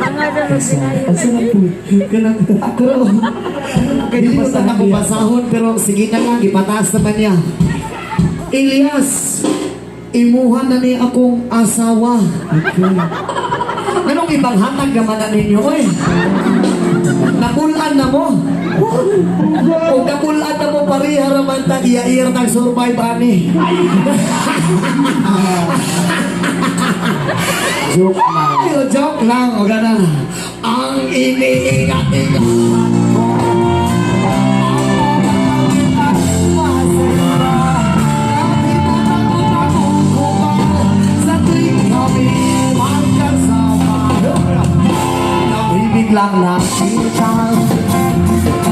Ang sarap po. Kanang, pero, Hindi mo sa nakubasahon, pero sige na nga, ipataas naman niya. Elias, imuha na ni akong asawa. Anong ibang hatag naman na ninyo, oy? Napulan na mo. Kung napulan na mo, pariha naman ta, iya-iya na survive, ani. joke lang. Joke lang, o gana. Ang iniingat-ingat ko. Lang nakita